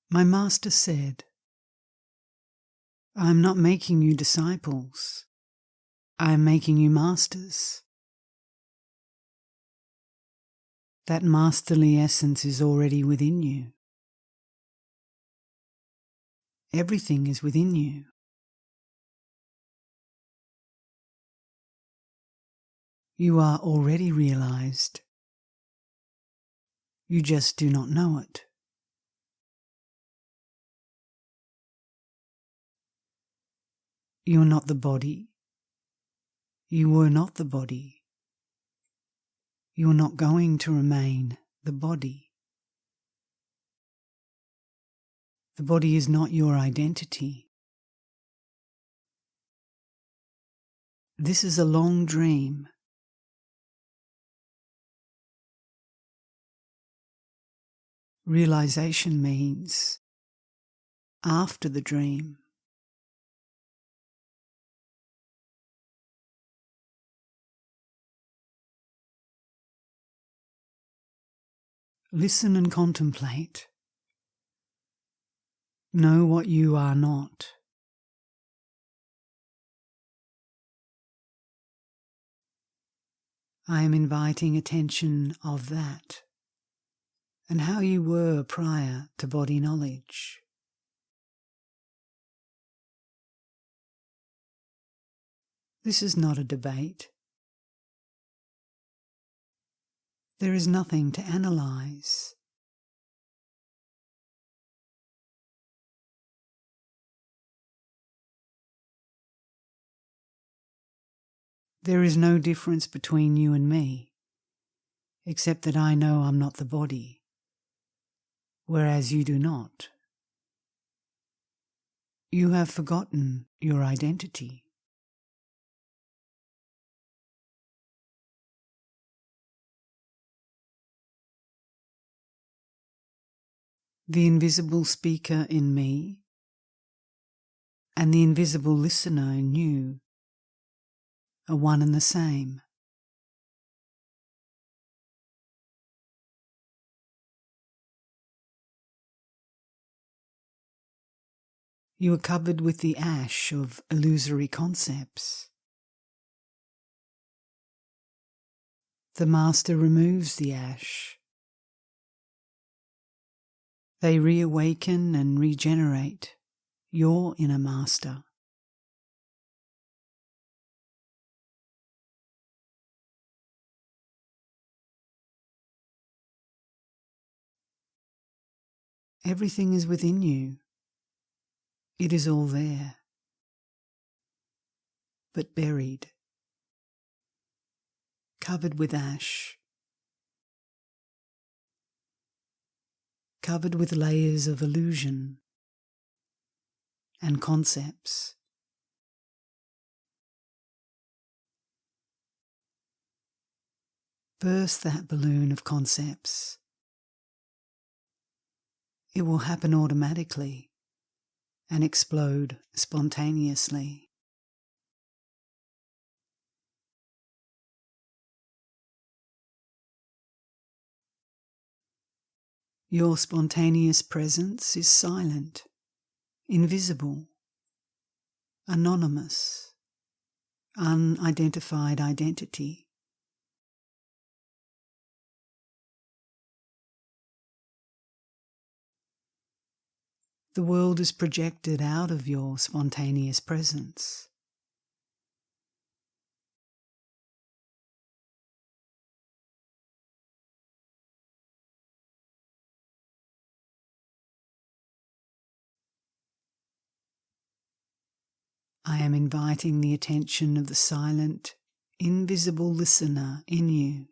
My master said, I am not making you disciples. I am making you masters. That masterly essence is already within you. Everything is within you. You are already realized. You just do not know it. You are not the body. You were not the body. You are not going to remain the body. The body is not your identity. This is a long dream. Realization means after the dream. Listen and contemplate. Know what you are not. I am inviting attention of that and how you were prior to body knowledge. This is not a debate. There is nothing to analyze. There is no difference between you and me, except that I know I'm not the body, whereas you do not. You have forgotten your identity. The invisible speaker in me and the invisible listener in you are one and the same. You are covered with the ash of illusory concepts. The Master removes the ash. They reawaken and regenerate your inner master. Everything is within you. It is all there, but buried, covered with ash, covered with layers of illusion and concepts. Burst that balloon of concepts. It will happen automatically and explode spontaneously. Your spontaneous presence is silent, invisible, anonymous, unidentified identity. The world is projected out of your spontaneous presence. I am inviting the attention of the silent, invisible listener in you.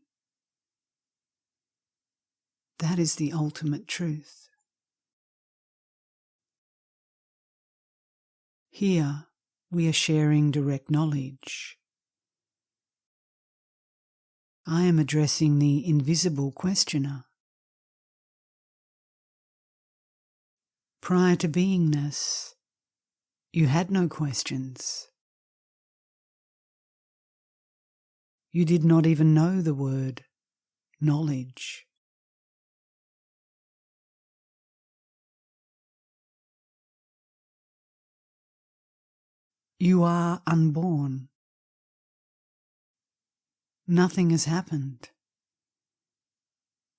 That is the ultimate truth. Here we are sharing direct knowledge. I am addressing the invisible questioner. Prior to beingness, you had no questions. You did not even know the word knowledge. You are unborn. Nothing has happened.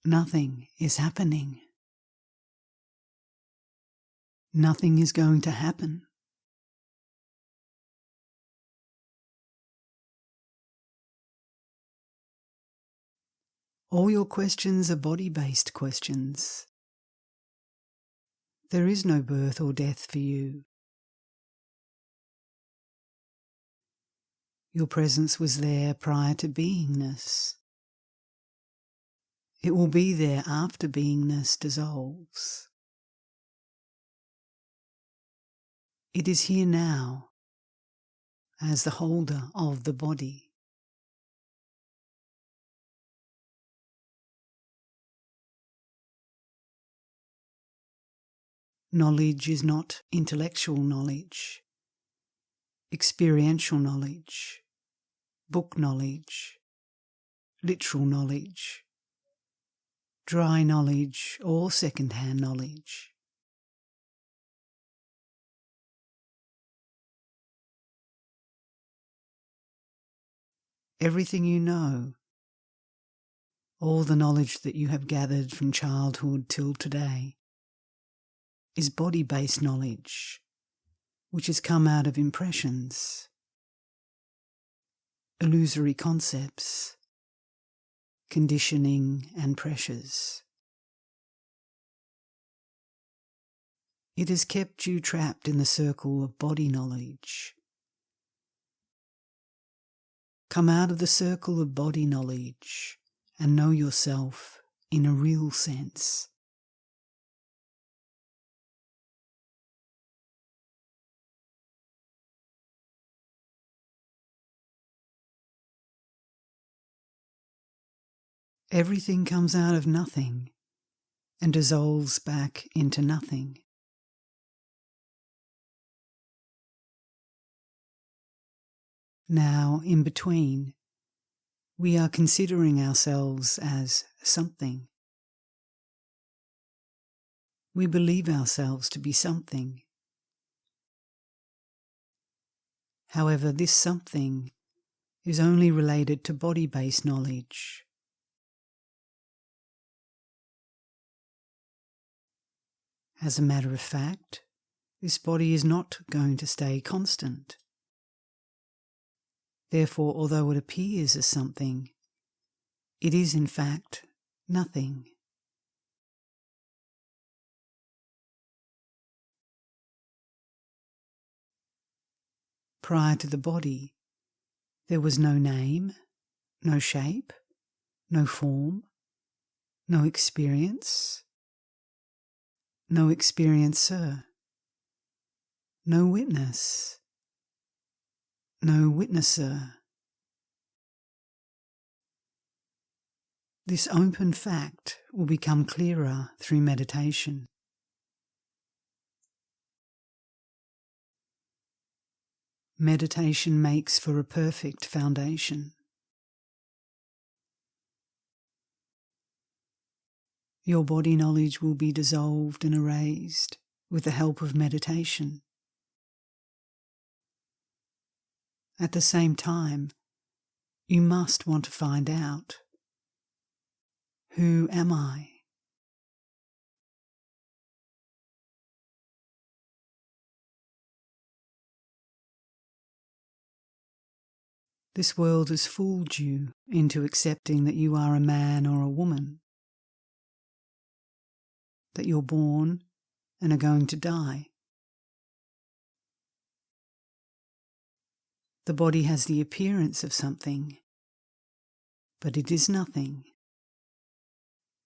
Nothing is happening. Nothing is going to happen. All your questions are body-based questions. There is no birth or death for you. Your presence was there prior to beingness. It will be there after beingness dissolves. It is here now as the holder of the body. Knowledge is not intellectual knowledge, experiential knowledge, book knowledge, literal knowledge, dry knowledge or second-hand knowledge. Everything you know, all the knowledge that you have gathered from childhood till today, is body-based knowledge, which has come out of impressions, illusory concepts, conditioning and pressures. It has kept you trapped in the circle of body knowledge. Come out of the circle of body knowledge and know yourself in a real sense. Everything comes out of nothing and dissolves back into nothing. Now, in between, we are considering ourselves as something. We believe ourselves to be something. However, this something is only related to body-based knowledge. As a matter of fact, this body is not going to stay constant. Therefore, although it appears as something, it is in fact nothing. Prior to the body, there was no name, no shape, no form, no experience, no experiencer, no witness, no witnesser. This open fact will become clearer through meditation. Meditation makes for a perfect foundation. Your body knowledge will be dissolved and erased with the help of meditation. At the same time, you must want to find out, who am I? This world has fooled you into accepting that you are a man or a woman, that you're born and are going to die. The body has the appearance of something, but it is nothing.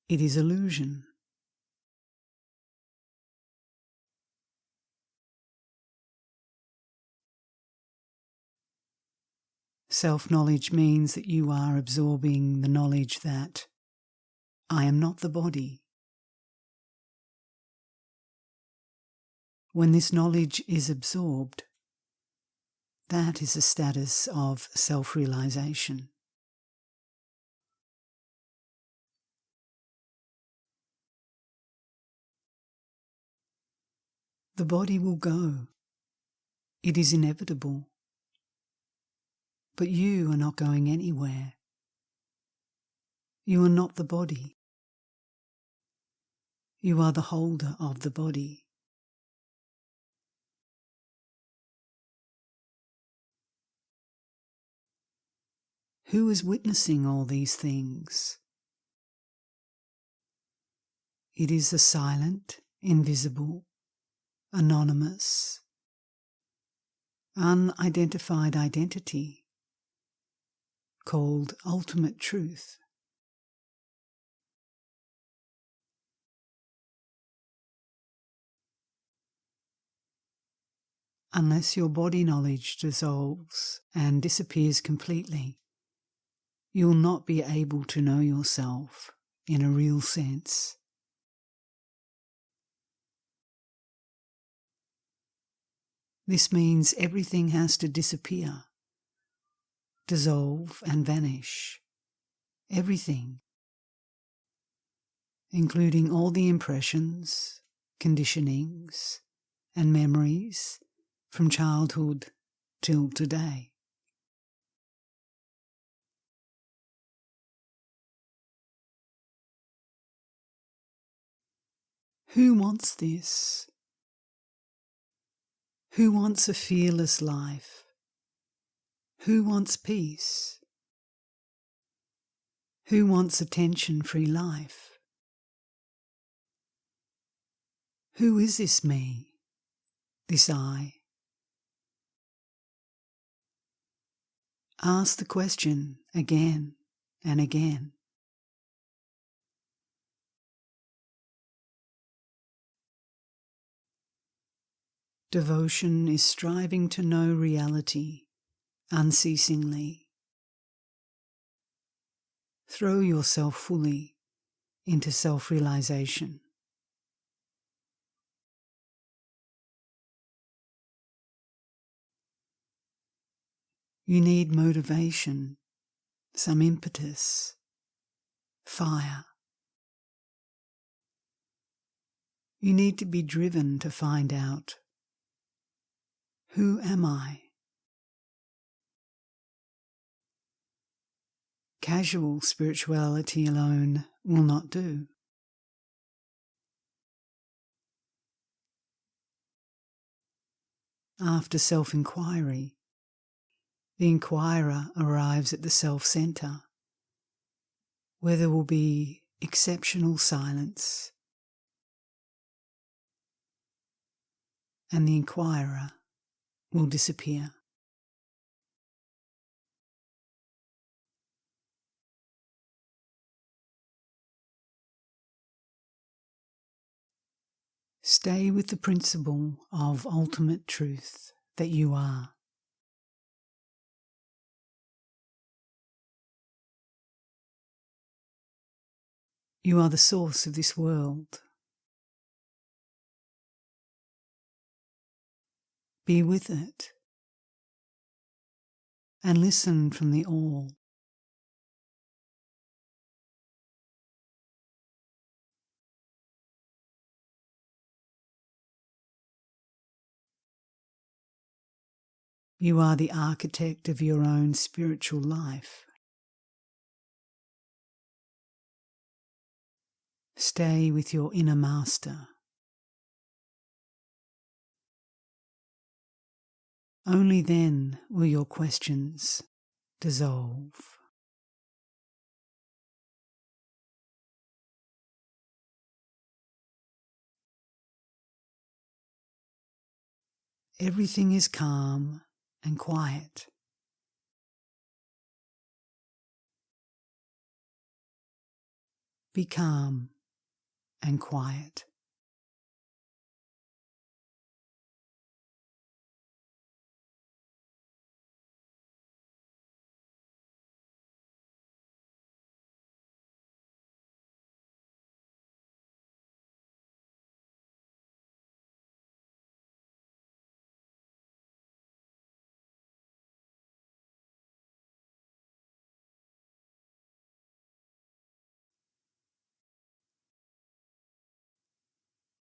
It is illusion. Self-knowledge means that you are absorbing the knowledge that I am not the body. When this knowledge is absorbed, that is a status of self-realization. The body will go. It is inevitable. But you are not going anywhere. You are not the body. You are the holder of the body. Who is witnessing all these things? It is the silent, invisible, anonymous, unidentified identity called ultimate truth. Unless your body knowledge dissolves and disappears completely, you will not be able to know yourself in a real sense. This means everything has to disappear, dissolve and vanish. Everything, including all the impressions, conditionings, and memories from childhood till today. Who wants this? Who wants a fearless life? Who wants peace? Who wants a tension-free life? Who is this me, this I? Ask the question again and again. Devotion is striving to know reality unceasingly. Throw yourself fully into self-realization. You need motivation, some impetus, fire. You need to be driven to find out, who am I? Casual spirituality alone will not do. After self-inquiry, the inquirer arrives at the self-centre, where there will be exceptional silence, and the inquirer will disappear. Stay with the principle of ultimate truth that you are. You are the source of this world. Be with it and listen from the all. You are the architect of your own spiritual life. Stay with your inner master. Only then will your questions dissolve. Everything is calm and quiet. Be calm and quiet.